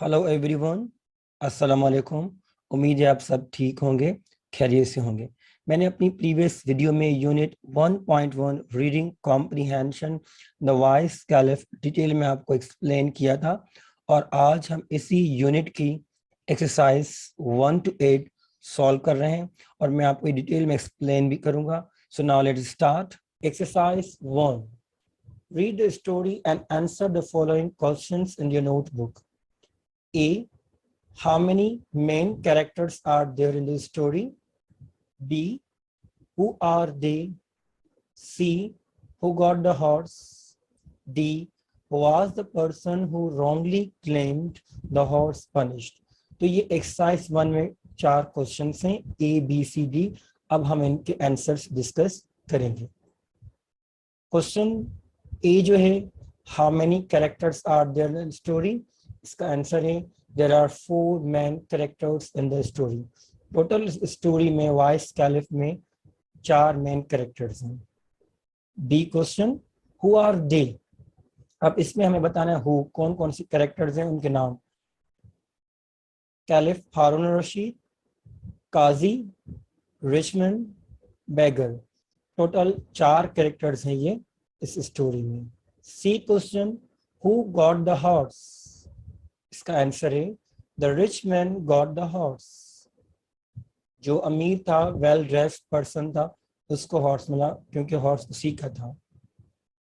Hello everyone, अस्सलाम वालेकुम। उम्मीद है आप सब ठीक होंगे, खैरियत से होंगे। मैंने अपनी प्रीवियस वीडियो में unit 1.1 reading comprehension the voice caliph detail में आपको एक्सप्लेन किया था, और आज हम इसी यूनिट की एक्सरसाइज 1 to 8 सॉल्व कर रहे हैं, और मैं आपको डिटेल में एक्सप्लेन भी करूंगा। So now let's start. Exercise 1, read the story and answer the following questions in your notebook. A. How many main characters are there in the story? B. Who are they? C. Who got the horse? D. Was the person who wrongly claimed the horse punished? तो ये exercise 1 में 4 question हैं, A, B, C, D। अब हम इनके answers discuss करेंगे। Question A जो है, how many characters are there in story, इसका आंसर है there are 4 main characters in the story. Total story में वॉइस कैलिफ में 4 मेन कैरेक्टर्स हैं। B question, who are they, अब इसमें हमें बताना है हु, कौन कौन सी कैरेक्टर्स हैं, उनके नाम। कैलिफ हारून रशीद, काजी, रिचमंड, बैगर। टोटल 4 कैरेक्टर्स हैं ये इस स्टोरी में। C question, who got the horse, इसका आंसर है the rich man got the horse. जो अमीर था, वेल ड्रेस्ड पर्सन था, उसको हॉर्स मिला क्योंकि हॉर्स उसी का था।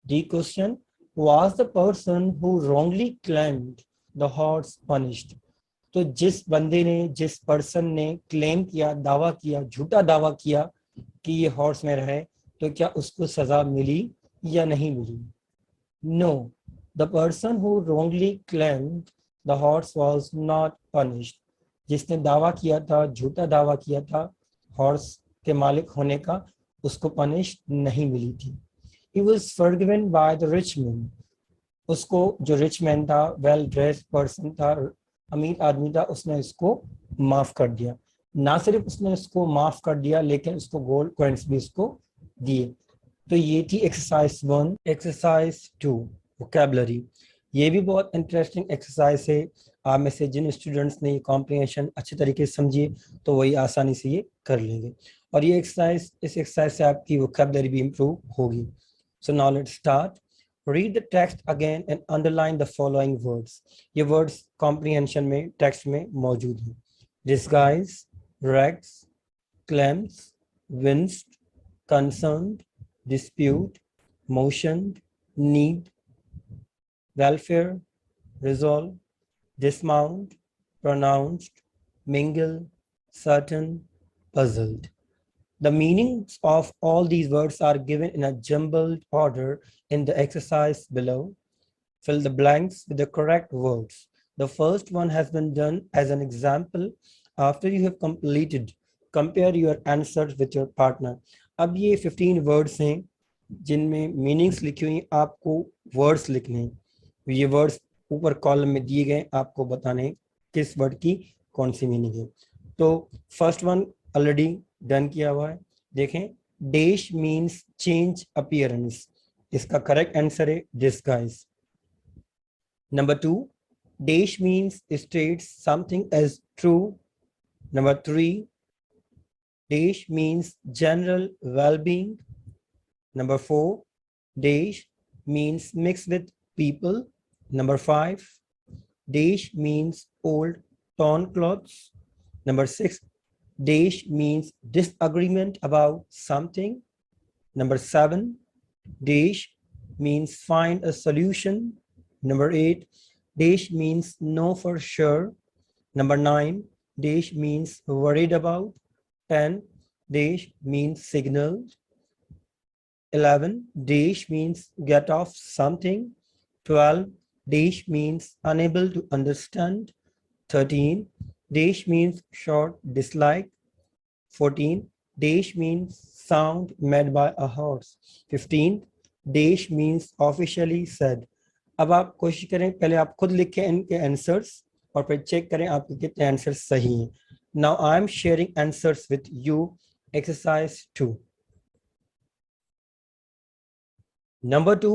D question, was the person who wrongly claimed the horse punished, तो जिस बंदे ने, जिस पर्सन ने क्लेम किया, दावा किया, झूठा दावा किया कि ये हॉर्स में रहे, तो क्या उसको सजा मिली या नहीं मिली? No, the person who wrongly claimed the horse was not punished, जिसने दावा किया था, झूठा दावा किया था हॉर्स के मालिक होने का, उसको पनिश नहीं मिली थी। He was forgiven by the rich man, उसको, जो रिच मैन था, वेल ड्रेस्ड पर्सन था, अमीर आदमी था, उसने इसको माफ कर दिया। ना सिर्फ उसने इसको माफ कर दिया, लेकिन उसको गोल्ड कॉइन्स भी इसको दिए। तो ये थी एक्सरसाइज 1। Exercise 2, vocabulary. ये भी बहुत इंटरेस्टिंग एक्सरसाइज है। आप में से जिन स्टूडेंट्स ने ये कॉम्प्रिहेंशन अच्छे तरीके से समझिए, तो वही आसानी से ये कर लेंगे, और ये एक्सरसाइज, इस एक्सरसाइज से आपकी वोकैबुलरी भी इम्प्रूव होगी। So now let's start. Read the text again and underline the following words. ये वर्ड्स कॉम्प्रिहेंशन में टेक्स्ट में मौजूद हैं। Disguise, rags, claims, विंस्ड, concerned, dispute, motioned, need, welfare, resolve, dismount, pronounced, mingle, certain, puzzled. The meanings of all these words are given in a jumbled order in the exercise below. Fill the blanks with the correct words. The first one has been done as an example. After you have completed, compare your answers with your partner. अब ये 15 words हैं जिनमें meanings लिखी हुई, आपको words लिखने हैं। ये वर्ड्स ऊपर कॉलम में दिए गए, आपको बताने किस वर्ड की कौन सी मीनिंग है। तो फर्स्ट वन ऑलरेडी डन किया हुआ है, देखें। डैश मीन्स चेंज अपीयरेंस, इसका करेक्ट आंसर है disguise. Number 2, dash means states something as true. Number 3, dash means general well-being. Number 4, dash means mixed with people. Number 5, dash means old torn clothes. Number 6, dash means disagreement about something. Number 7, dash means find a solution. Number 8, dash means know for sure. Number 9, dash means worried about. 10, dash means signal. 11, dash means get off something. 12, dash means unable to understand. 13, dash means short dislike. 14, dash means sound made by a horse. 15, dash means officially said. अब आप कोशिश करें, पहले आप खुद लिखें इनके answers, और फिर चेक करें आपके कितने आंसर्स सही हैं। Now I am sharing answers with you. Exercise 2, number 2,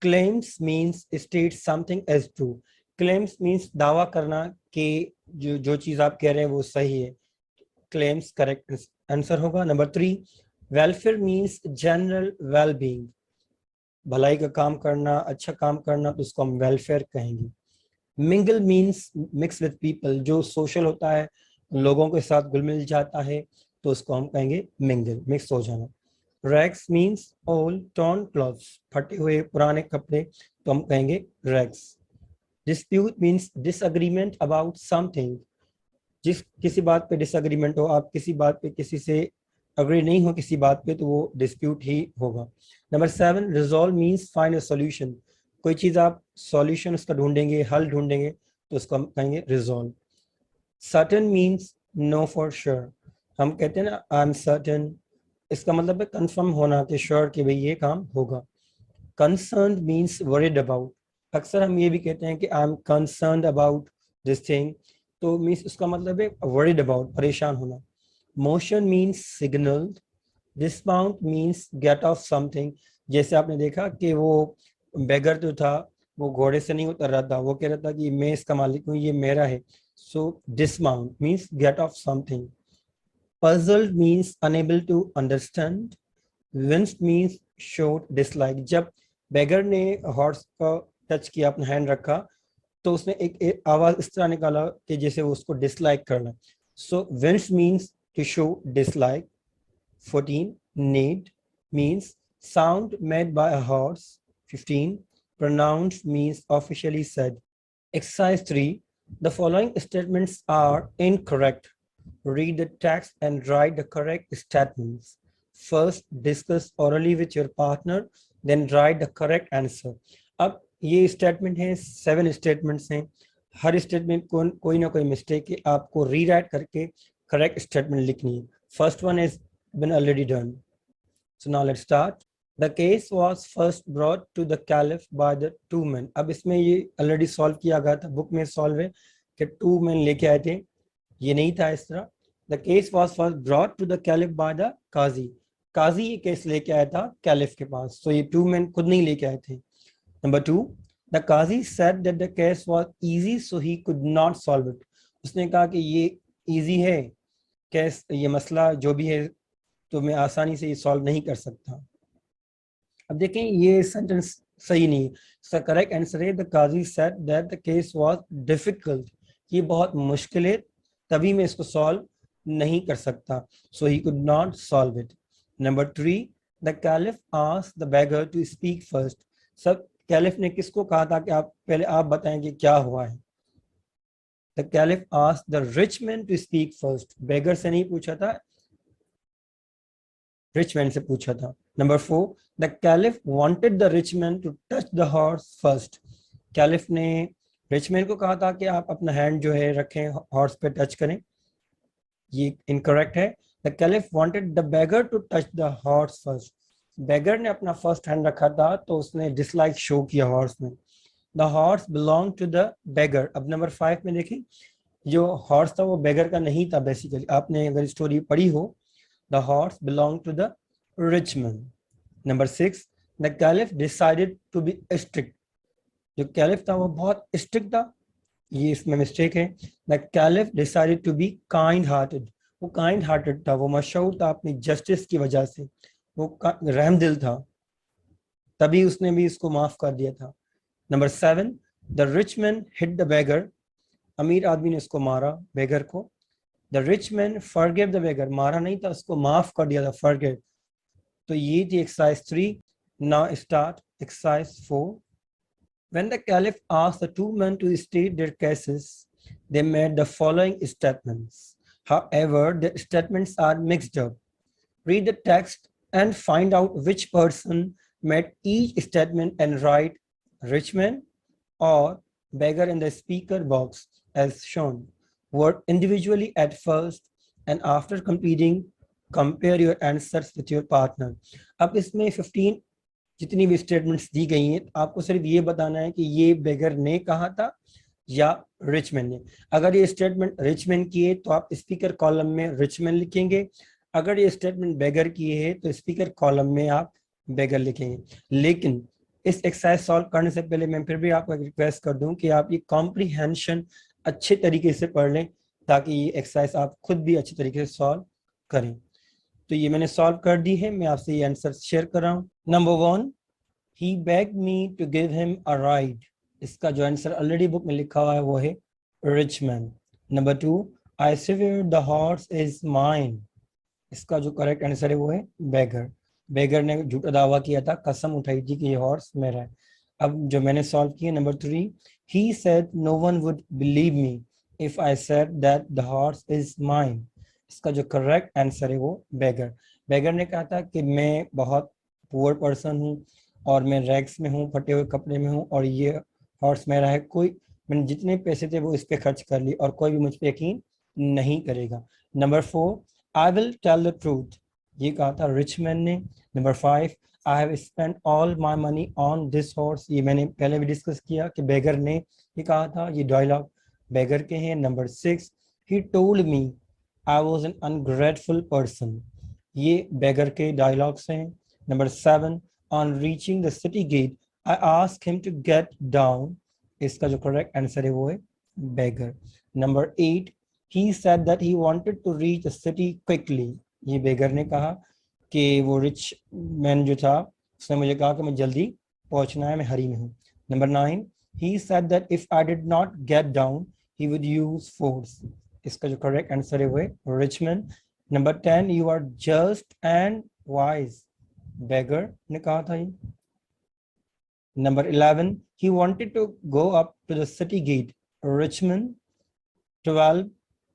claims means state something as true. Claims means दावा करना कि जो चीज आप कह रहे हैं वो सही है, क्लेम्स करेक्ट आंसर होगा। Number 3, welfare means general wellbeing, भलाई का काम करना, अच्छा काम करना, तो उसको हम वेलफेयर कहेंगे। Mingle means mix with people, जो सोशल होता है, लोगों के साथ घुल मिल जाता है, तो उसको हम कहेंगे मिंगल, मिक्स हो जाना। Rags means old torn clothes, फटे हुए पुराने कपड़े, तो हम कहेंगे rags. Dispute means disagreement about something, जिस किसी बात पे डिसएग्रीमेंट हो, आप किसी बात पे किसी से अग्री नहीं हो किसी बात पे, तो वो डिस्प्यूट ही होगा। Number 7, resolve means find a solution, कोई चीज आप सॉल्यूशन उसका ढूंढेंगे, हल ढूंढेंगे, तो उसको हम कहेंगे resolve. Certain means no for sure, हम कहते हैं ना आई एम सर्टेन, इसका मतलब है कंफर्म होना कि श्योर कि भाई ये काम होगा। कंसर्न्ड मीन्स वरीड अबाउट, अक्सर हम ये भी कहते हैं कि I am concerned about this thing, तो मीन्स उसका मतलब है वरीड अबाउट, परेशान होना। Motion means signal, dismount means get off something, जैसे आपने देखा कि वो बेगर जो था वो घोड़े से नहीं उतर रहा था, वो कह रहा था कि मैं इसका मालिक हूँ, ये मेरा है। So dismount means get off something. puzzled means unable to understand, winced means showed dislike, जब बेगर ने हॉर्स का टच किया, अपना हैंड रखा, तो उसने एक आवाज इस तरह निकाला कि जैसे वो उसको डिसलाइक करना। So winces means to show dislike. 14, need means sound made by a horse. 15, pronounced means officially said. Exercise 3, the following statements are incorrect. Read the text and write the correct statements. First, discuss orally with your partner, then write the correct answer. अब ये statement है, 7 statements हैं, हर statement को कोई ना कोई mistake है, आपको रीराइट करके करेक्ट स्टेटमेंट लिखनी है। First one is been already done. So now let's start. The case was first brought to the caliph by the two men. अब इसमें ये ऑलरेडी सॉल्व किया गया था, बुक में सॉल्व है कि 2 men लेके आए थे, ये नहीं था इस तरह। The case was first brought to the caliph by the काजी, काजी ये केस लेके आया था कैलिफ के पास, तो ये 2 men खुद नहीं लेके आए थे। Number 2, the Qazi said that the case was easy so he could not solve it. उसने कहा कि ये इजी है केस, ये मसला जो भी है, तो मैं आसानी से ये सॉल्व नहीं कर सकता। अब देखें ये सेंटेंस सही नहीं है, इसका करेक्ट आंसर है the qazi said that the case was difficult, ये बहुत मुश्किल है, तभी मैं इसको सॉल्व नहीं कर सकता, so he could not solve it. Number 3, the caliph asked the beggar to speak first, सब कैलिफ ने किसको कहा था कि आप पहले आप बताएंगे क्या हुआ है। The caliph asked the rich man to speak first, beggar से नहीं पूछा था, रिच मैन से पूछा था। Number 4, the caliph wanted the rich man to touch the horse first, caliph ने रिच मैन को कहा था कि आप अपना हैंड जो है रखें, हॉर्स पे टच करें, ये इनकरेक्ट है। The caliph wanted the beggar to touch the horse first, beggar ने अपना फर्स्ट हैंड रखा था, तो उसने डिसलाइक शो किया हॉर्स में। The horse belong to the beggar, अब नंबर 5 में देखें, जो हॉर्स था वो बेगर का नहीं था, बेसिकली आपने अगर स्टोरी पढ़ी हो, the horse belonged to the rich man. Number 6, the caliph decided to be strict, जो कैलिफ था वो बहुत स्ट्रिक्ट था, ये इसमें मिस्टेक है। The caliph decided to be kind hearted, वो काइंड हार्टेड था, वो मशहूर था अपनी जस्टिस की वजह से, वो रहमदिल था, तभी उसने भी इसको माफ कर दिया था। Number 7, the rich man hit the beggar, अमीर आदमी ने उसको मारा बेगर को। The rich man forgave the beggar, मारा नहीं था, उसको माफ कर दिया था, forgave। तो ये थी exercise 3। Now start exercise 4. When the caliph asked the 2 men to state their cases, they made the following statements. However, the statements are mixed up. Read the text and find out which person made each statement and write rich man or beggar in the speaker box as shown. Word individually at first and after completing, compare your answers with your partner. अब इसमें 15 जितनी भी statements दी गई हैं, आपको सिर्फ ये बताना है कि ये बेगर ने कहा था या रिचमैन ने। अगर ये स्टेटमेंट रिचमैन की है तो आप स्पीकर कॉलम में रिचमैन लिखेंगे, अगर ये स्टेटमेंट बेगर की है तो स्पीकर कॉलम में आप बेगर लिखेंगे। लेकिन इस एक्सरसाइज सॉल्व करने से पहले मैं फिर भी आपको एक रिक्वेस्ट कर दूं कि आप ये कॉम्प्रीहेंशन अच्छे तरीके से पढ़ लें ताकि ये एक्सरसाइज आप खुद भी अच्छे तरीके से सॉल्व करें। तो ये मैंने सॉल्व कर दी है, मैं आपसे ये आंसर शेयर कर रहा हूँ। Number 1, he begged me to give him a ride। इसका जो आंसर ऑलरेडी बुक में लिखा हुआ है वो है rich man। Number 2, I swear the horse is mine। इसका जो करेक्ट आंसर है वो है beggar। beggar ने झूठा दावा किया था, कसम उठाई थी कि ये हॉर्स मेरा है। अब जो मैंने सॉल्व किया, number 3, he said no one would believe me if I said that the horse is mine। इसका जो करेक्ट आंसर है वो beggar। beggar ने कहा था कि मैं बहुत पुअर पर्सन हूँ और मैं रैग्स में हूँ, फटे हुए कपड़े में हूँ और ये हॉर्स मेरा है। कोई, मैंने जितने पैसे थे वो इस पे खर्च कर लिए और कोई भी मुझ पे यकीन नहीं करेगा। Number 4, I will tell the truth, ये कहा था रिच मैन ने। Number 5, I have spent all my money on this horse, ये मैंने पहले भी डिस्कस किया कि बेगर ने ये कहा था, ये डायलॉग बेगर के हैं। Number 6, he told me I was an ungrateful person, ये बेगर के डायलॉग्स हैं। Number 7, on reaching the city gate I asked him to get down, इसका जो करेक्ट आंसर है वो है beggar। Number 8, he said that he wanted to reach the city quickly, ये beggar ने कहा कि वो रिच मैन जो था उसने मुझे कहा कि मैं जल्दी पहुंचना है, मैं हरी में हूँ। Number 9, he said that if I did not get down he would use force, इसका जो करेक्ट आंसर है वो है rich man। Number 10, you are just and wise, beggar ने कहा था ये। Number 11, he wanted to go up to the city gate, Richmond। 12,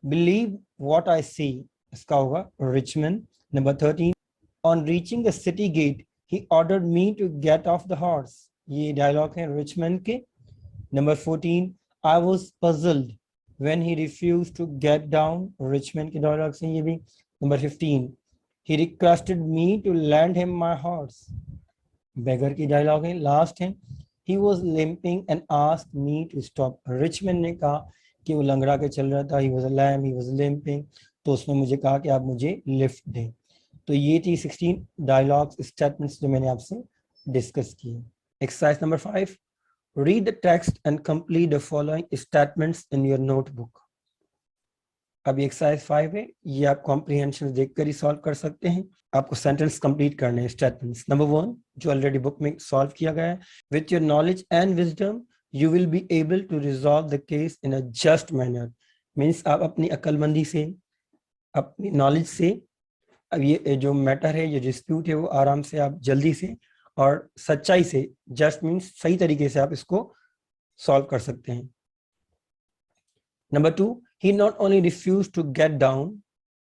believe what I see, इसका होगा Richmond। Number 13, on reaching the city gate he ordered me to get off the horse, ये dialogue है Richmond के। Number 14, I was puzzled when he refused to get down, Richmond के dialogue से ये भी। Number 15, he requested me to lend him my horse, बेगर की dialogue है। Last है, he was limping and asked me to stop, Richman ने कहा कि वो लंगड़ा के चल रहा था, he was lame, he was limping, तो उसने मुझे कहा कि आप मुझे लिफ्ट दें। तो ये थी 16 डायलॉग्स स्टेटमेंट्स जो मैंने आपसे डिस्कस किए। Exercise number 5, read the text and complete the following statements in your notebook. अब एक्सरसाइज 5 है, ये आप कॉम्प्रिहेंशन देखकर ही सॉल्व कर सकते हैं। आपको सेंटेंस कंप्लीट करने हैं, स्टेटमेंट्स। नंबर 1 जो ऑलरेडी बुक में सॉल्व किया गया है, with your knowledge and wisdom you will be able to resolve the case in a just manner. Means आप अपनी अक्लमंदी से, अपनी नॉलेज से, अब ये जो मैटर है, ये डिस्प्यूट है, वो आराम से आप जल्दी से और सच्चाई से, जस्ट मीन्स सही तरीके से आप इसको सॉल्व कर सकते हैं। Number 2, he not only refused to get down.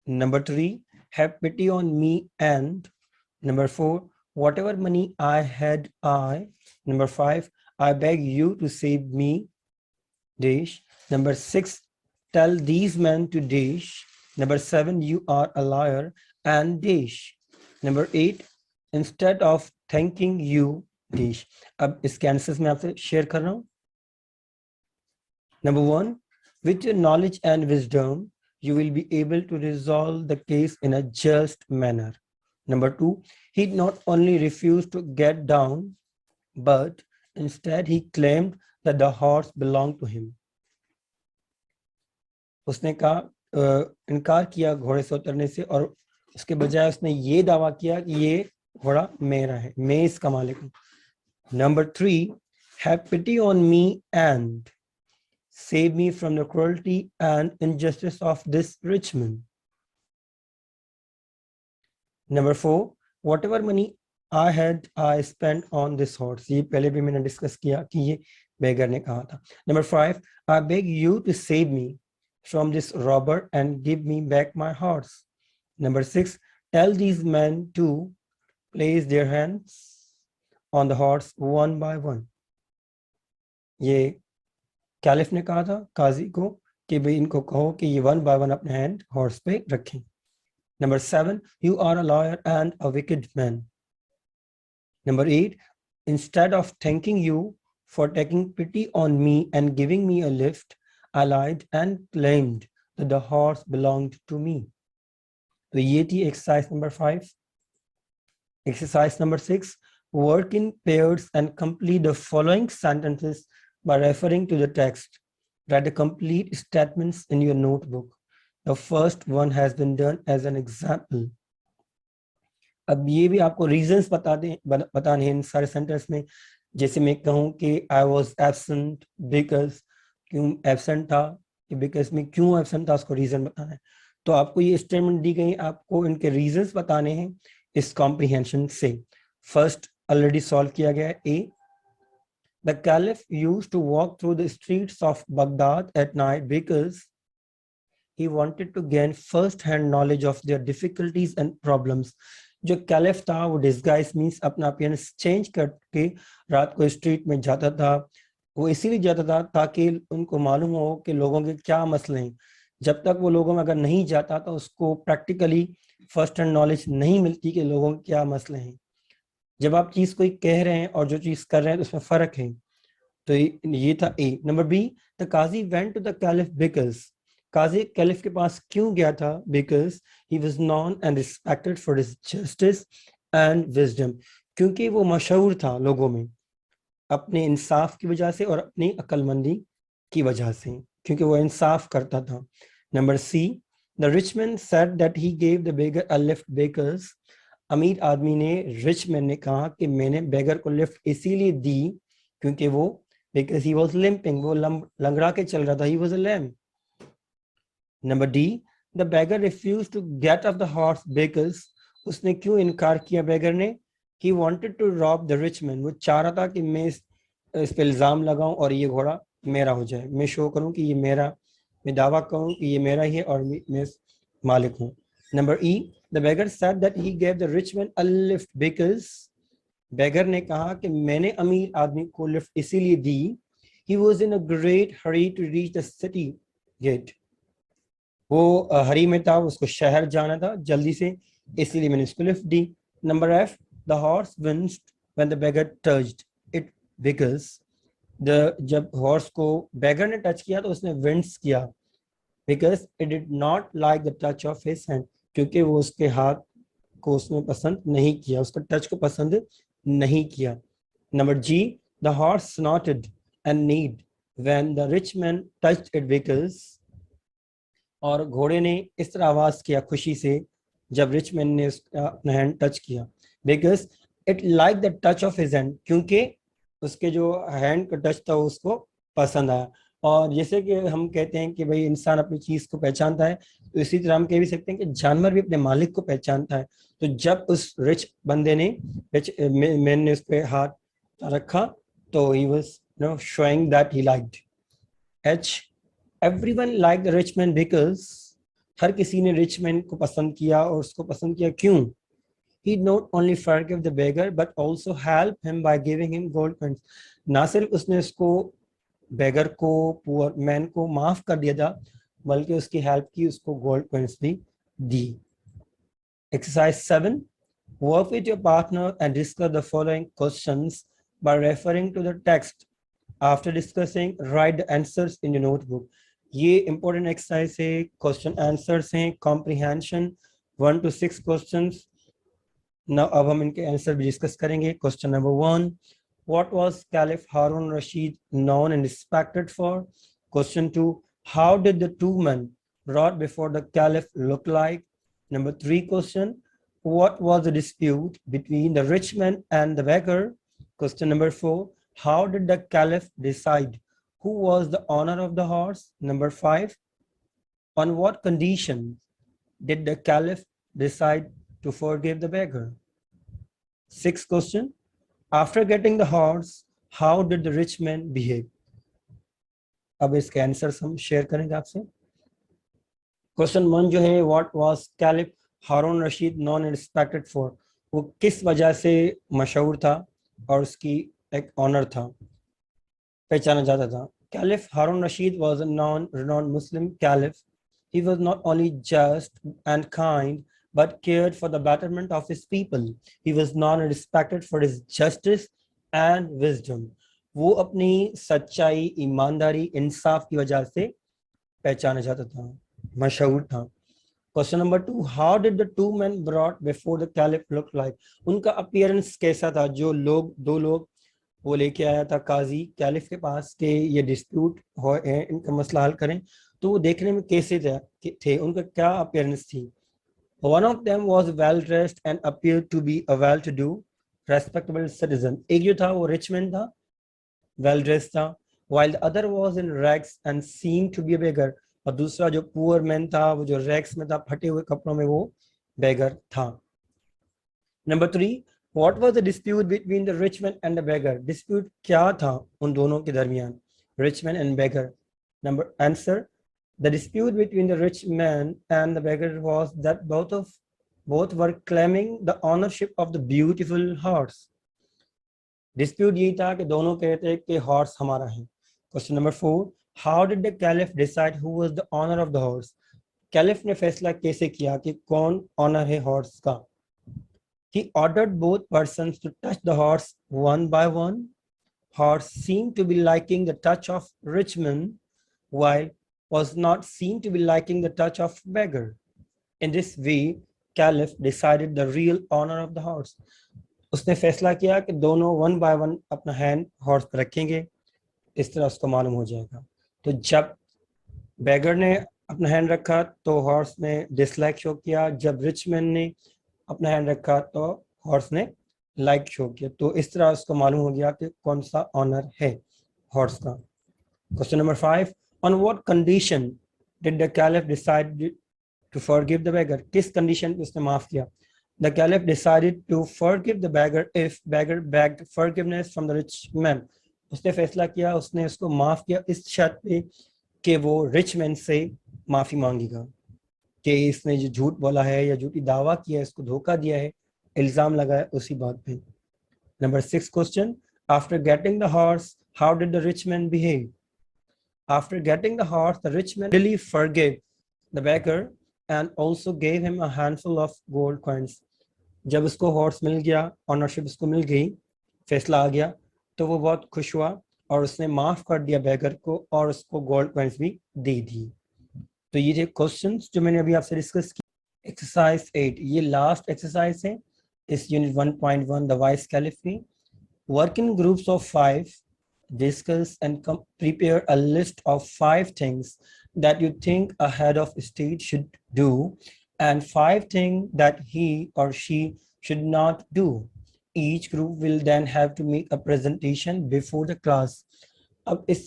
Number 3, have pity on me and. Number 4, whatever money I had I. Number 5, I beg you to save me, dash. Number 6, tell these men to dash. Number 7, you are a liar and dash. Number 8, instead of thanking you, dash। अब इसके answers मैं आपसे share कर रहा हूँ। Number 1, with your knowledge and wisdom, you will be able to resolve the case in a just manner. Number 2, he not only refused to get down, but instead he claimed that the horse belonged to him. उसने कहा, इनकार किया घोड़े से उतरने से और उसके बजाय उसने ये दावा किया कि ये घोड़ा मेरा है, मैं इसका मालिक हूँ। Number 3, have pity on me and save me from the cruelty and injustice of this rich man. Number 4, whatever money I had, I spent on this horse। ये पहले भी मैंने डिस्कस किया कि ये बेगर ने कहा था। Number 5, I beg you to save me from this robber and give me back my horse. Number 6, tell these men to place their hands on the horse one by one। ये caliph ने कहा था काजी को कि भाई इनको कहो कि ये वन बाय वन अपने हैंड हॉर्स पे रखें। Number 7, you are a lawyer and a wicked man. Number 8, instead of thanking you for taking pity on me and giving me a lift, I lied and claimed that the horse belonged to me. तो ये थी exercise number 5। Exercise number 6, Work in pairs and complete the following sentences by referring to the text. Write the complete statements in your notebook. The first one has been done as an example. अब ये भी आपको reasons बताने हैं इन सारे sentence में. जैसे मैं कहूँ कि आई वॉज एब्सेंट बिकॉज, क्यों एब्सेंट था, बिकॉज में क्यों एब्सेंट था, उसको रीजन बताना है. तो आपको ये स्टेटमेंट दी गई, आपको इनके रीजंस बताने हैं इस कॉम्प्रिहेंशन से. फर्स्ट ऑलरेडी सॉल्व किया गया है. A, the caliph used to walk through the streets of Baghdad at night because he wanted to gain first hand knowledge of their difficulties and problems. जो caliph था वो disguise means अपना appearance change करके रात को street में जाता था. वो इसीलिए जाता था ताकि उनको मालूम हो कि लोगों के क्या मसले हैं. जब तक वो लोगों में अगर नहीं जाता तो उसको प्रैक्टिकली फर्स्ट हैंड नॉलेज नहीं मिलती कि लोगों के क्या मसले हैं. जब आप चीज कोई कह रहे हैं और जो चीज कर रहे हैं तो उसमें फर्क है. तो ये था ए. नंबर बी, द काजी went to the caliph because, काजी कैलिफ के पास क्यों गया था? Because he was known and respected for his justice and wisdom, क्योंकि वो मशहूर था लोगों में अपने इंसाफ की वजह से और अपनी अक्लमंदी की वजह से, क्योंकि वो इंसाफ करता था. Number C, the rich man said that he gave the beggar a lift because, अमीर आदमी ने रिच मैन ने कहा कि मैंने बेगर को लिफ्ट इसीलिए दी क्योंकि वो, बिकॉज ही वाज लिम्पिंग, वो लंगड़ा के चल रहा था, he was a lame. Number D, the beggar refuse to get off the horse because, उसने क्यों इनकार किया बेगर ने? He wanted to rob the rich man, वो चाह रहा था कि मैं इस पे इल्जाम लगाऊं और ये घोड़ा मेरा हो जाए, मैं शो करूं कि ये मेरा, मैं दावा करूं कि ये मेरा ही है और मैं मालिक हूं. Number E, the beggar said that he gave the rich man a lift because, beggar ने कहा कि मैंने अमीर आदमी को लिफ्ट इसीलिए दी, he was in a great hurry to reach the city gate, वो हरी में था, उसको शहर जाना था जल्दी से, इसलिए मैंने उसको lift the. Number F, the horse विंस्ड when the beggar touched it because, जब हॉर्स को बेगर ने टच किया तो उसने विंस किया, because it did not like the touch of his hand, क्योंकि वो उसके हाथ को उसने पसंद नहीं किया, उसका टच को पसंद नहीं किया. Number G, the horse snorted and neighed when the rich man touched it because, और घोड़े ने इस तरह आवाज किया खुशी से जब रिच मैन ने उसका अपना हैंड टच किया, because it like the touch of his hand, क्योंकि उसके जो हैंड का टच था उसको पसंद आया. और जैसे कि हम कहते हैं कि भाई इंसान अपनी चीज को पहचानता है, तो इसी तरह हम कह भी सकते हैं कि जानवर भी अपने मालिक को पहचानता है. तो जब उस रिच बंदे ने, रिच मैन ने उस पर हाथ रखा तो he was showing that he liked. H, everyone liked the rich man because, हर किसी ने रिच मैन को पसंद किया, और उसको पसंद किया क्यों? He not only forgave the beggar but also helped him by giving him gold coins. ना सिर्फ उसने उसको बेगर को, पुअर मैन को माफ कर दिया था, बल्कि उसकी हेल्प की, उसको गोल्ड कॉइंस भी दी. Exercise 7, work with your partner and discuss the following questions by referring to the text. After discussing, write the answers in your notebook. ये important exercise है, question answers हैं, comprehension 1 to 6 questions. Now अब हम इनके answer भी discuss करेंगे. Question number 1, what was Caliph Harun Rashid known and respected for? Question 2, how did the two men brought before the Caliph look like? Number 3 question, what was the dispute between the rich man and the beggar? Question number 4, how did the Caliph decide who was the owner of the horse? Number 5, on what condition did the Caliph decide to forgive the beggar? 6th question, after getting the horse, how did the rich man behave? अब इसके answers हम share करेंगे आपसे. Question 1 जो है, what was caliph Haroon Rashid known and respected for, वो किस वजह से मशहूर था और उसकी एक ऑनर था, पहचाना जाता था. Caliph Haroon Rashid was a known renowned Muslim caliph. He was not only just and kind but cared for the betterment of his people. He was known and respected for his justice and wisdom. वो अपनी सच्चाई, ईमानदारी, इंसाफ की वजह से पहचाना जाता था, मशहूर था. Question number 2, how did the two man brought before the caliph look like? उनका अपीयरेंस कैसा था? जो लोग, दो लोग वो लेके आया था काजी कैलिफ के पास के ये डिस्प्यूट हो, इनका मसला हल करें, तो वो देखने में कैसे थे? उनका क्या अपीयरेंस थी? One of them was well dressed and appeared to be a well-to-do, respectable citizen. एक जो था वो rich man था, well dressed था, while the other was in rags and seemed to be a beggar. और दूसरा जो poor man था, वो जो rags में था, फटे हुए कपड़ों में, वो beggar था. Number 3, what was the dispute between the rich man and the beggar? Dispute क्या था उन दोनों के दरमियान, rich man and beggar? Number answer, the dispute between the rich man and the beggar was that both were claiming the ownership of the beautiful horse. Dispute यही था कि दोनों कहते हैं कि horse हमारा है. Question number 4, how did the caliph decide who was the owner of the horse? Caliph ने फैसला कैसे किया कि कौन owner है horse का? He ordered both persons to touch the horse one by one. Horse seemed to be liking the touch of rich man, while was not seen to be liking the touch of beggar. In this way, Caliph decided the real owner of the horse. उसने फैसला किया कि दोनों one by one अपना hand horse पर रखेंगे, इस तरह उसको मालूम हो जाएगा. तो जब बैगर ने अपना हैंड रखा तो हॉर्स ने डिसलाइक शो किया, जब रिच मैन ने अपना हैंड रखा तो हॉर्स ने लाइक शो किया. तो इस तरह उसको मालूम हो गया कि कौन सा ऑनर है हॉर्स का. Question number 5, on what condition did the caliph decide to forgive the beggar? किस कंडीशन पे उसने माफ किया? The caliph decided to forgive the beggar if beggar begged forgiveness from the rich man. उसने फैसला किया, उसने उसको माफ किया इस शर्त पे कि वो रिच मैन से माफी मांगेगा कि इसने जो झूठ बोला है या झूठी दावा किया है, इसको धोखा दिया है, इल्जाम लगाया उसी बात पे. Number 6 question, after getting the horse how did the rich man behave? After getting the horse, the rich man really forgave the beggar and also gave him a handful of gold coins. जब उसको horse मिल गया, ownership उसको मिल गई, फैसला आ गया, तो वो बहुत खुश हुआ और उसने माफ कर दिया बैगर को और उसको गोल्ड कॉइन्स भी दे दी. तो ये थे क्वेश्चंस जो मैंने अभी आपसे डिस्कस किया. एक्सरसाइज 8, ये लास्ट एक्सरसाइज है इस यूनिट 1.1 द वाइस कैलिफ में. Work in groups of 5, discuss and prepare a list of 5 things that you think a head of state should do and 5 things that he or she should not do. Each group will then have to make a presentation before the class. अब इस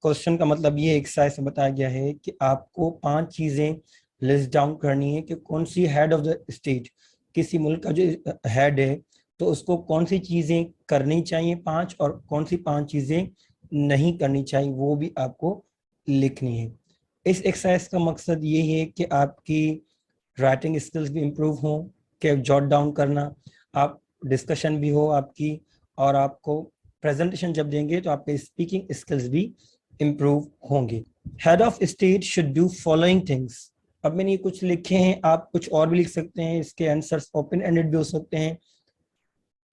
question का मतलब ये exercise में बताया गया है कि आपको 5 चीजें लिस्ट डाउन करनी है कि कौन सी हेड ऑफ द स्टेट, किसी मुल्क का जो हेड है तो उसको कौन सी चीजें करनी चाहिए 5 और कौन सी 5 चीजें नहीं करनी चाहिए वो भी आपको लिखनी है. इस एक्सरसाइज का मकसद ये है कि आपकी राइटिंग स्किल्स भी इम्प्रूव हो, कि जॉट डाउन करना, आप डिस्कशन भी हो आपकी, और आपको प्रेजेंटेशन जब देंगे तो आपके स्पीकिंग स्किल्स भी इम्प्रूव होंगे. Head of state should do following things. अब मैंने ये कुछ लिखे हैं, आप कुछ और भी लिख सकते हैं, इसके आंसर्स ओपन एंडेड भी हो सकते हैं.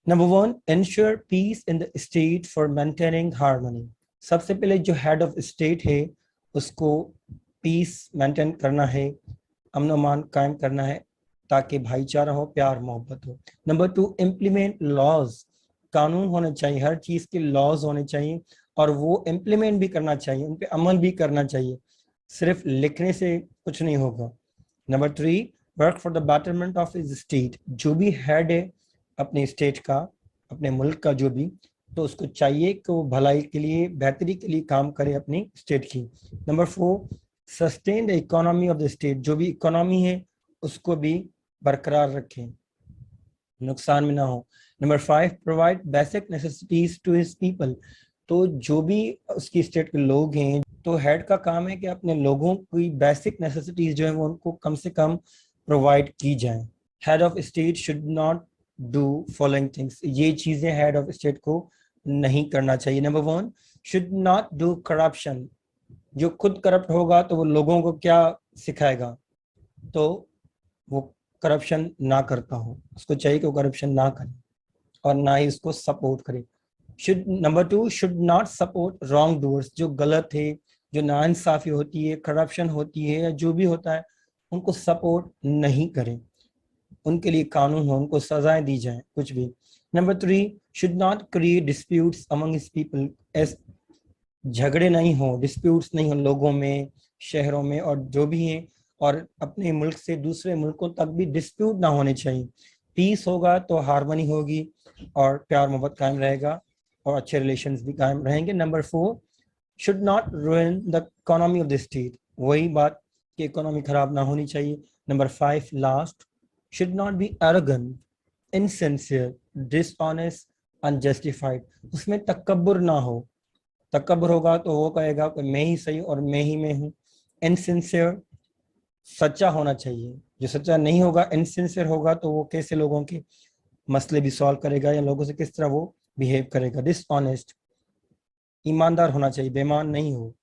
Number 1, ensure peace in the state for maintaining harmony. सबसे पहले जो हेड ऑफ स्टेट है उसको पीस मेंटेन करना है, अमन अमान कायम करना है ताकि भाईचारा हो, प्यार मोहब्बत हो. Number 2, implement laws. कानून होने चाहिए, हर चीज के लॉज होने चाहिए और वो इम्प्लीमेंट भी करना चाहिए, उन पे अमल भी करना चाहिए, सिर्फ लिखने से कुछ नहीं होगा. Number 3, work for the betterment of his state. जो भी हेड है अपने स्टेट का, अपने मुल्क का जो भी, तो उसको चाहिए कि वो भलाई के लिए, बेहतरी के लिए काम करे अपनी स्टेट की. Number 4, sustain the economy of the state. जो भी इकोनॉमी है उसको भी बरकरार रखें, नुकसान में ना हो. Number 5, provide basic necessities to his people. तो जो भी उसकी स्टेट के लोग हैं, तो हेड का काम है कि अपने लोगों की बेसिक नेसेसिटीज जो है वो उनको कम से कम प्रोवाइड की जाए. Head of state should not do following things. ये चीजें हेड ऑफ स्टेट को नहीं करना चाहिए. Number 1, should not do corruption. जो खुद करप्ट होगा तो वो लोगों को क्या सिखाएगा, तो वो करप्शन ना करता हो, उसको चाहिए कि वो करप्शन ना करे और ना ही उसको सपोर्ट करे. Number 2, should not support wrong doers. जो गलत है, जो नाइंसाफी होती है, करप्शन होती है या जो भी होता है, उनको सपोर्ट नहीं करें, उनके लिए कानून हो, उनको सजाएं दी जाए, कुछ भी। Number 3, should not create disputes among his people, झगड़े नहीं हो, डिस्प्यूट्स नहीं हो लोगों में, शहरों में और जो भी हैं, और अपने मुल्क से दूसरे मुल्कों तक भी डिस्प्यूट ना होने चाहिए। पीस होगा तो हार्मनी होगी और प्यार मोहब्बत कायम रहेगा और अच्छे रिलेशंस भी कायम रहेंगे। Number 4, should not ruin the economy of the state, वही बात कि इकोनॉमी खराब ना होनी चाहिए। Number 5 last, should not be arrogant, insincere, dishonest, unjustified, उसमें तकब्बुर ना हो। तकब्बुर होगा तो वो कहेगा कि मैं ही सही और मैं ही में हूँ। इनसिंसियर, सच्चा होना चाहिए, जो सच्चा नहीं होगा, इनसिंसियर होगा तो वो कैसे लोगों के मसले भी सॉल्व करेगा या लोगों से किस तरह वो बिहेव करेगा। डिसऑनेस्ट, ईमानदार होना चाहिए, बेईमान नहीं हो।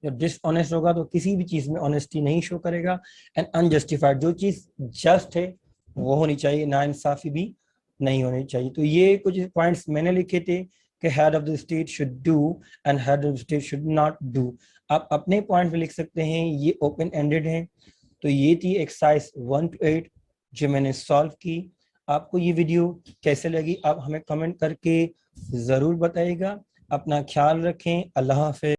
जब डिसऑनेस्ट होगा तो किसी भी चीज में ऑनेस्टी नहीं शो करेगा। एंड अनजस्टिफाइड, जो चीज जस्ट है वो होनी चाहिए, नाइंसाफी भी नहीं होनी चाहिए। तो ये कुछ पॉइंट्स मैंने लिखे थे कि head of the state should do and head of the state should not do. आप अपने पॉइंट पे लिख सकते हैं, ये ओपन एंडेड है। तो ये थी एक्सरसाइज 1 to 8 जो मैंने सॉल्व की। आपको ये वीडियो कैसे लगी आप हमें कमेंट करके जरूर बताइएगा। अपना ख्याल रखें। अल्लाह हाफ़िज़।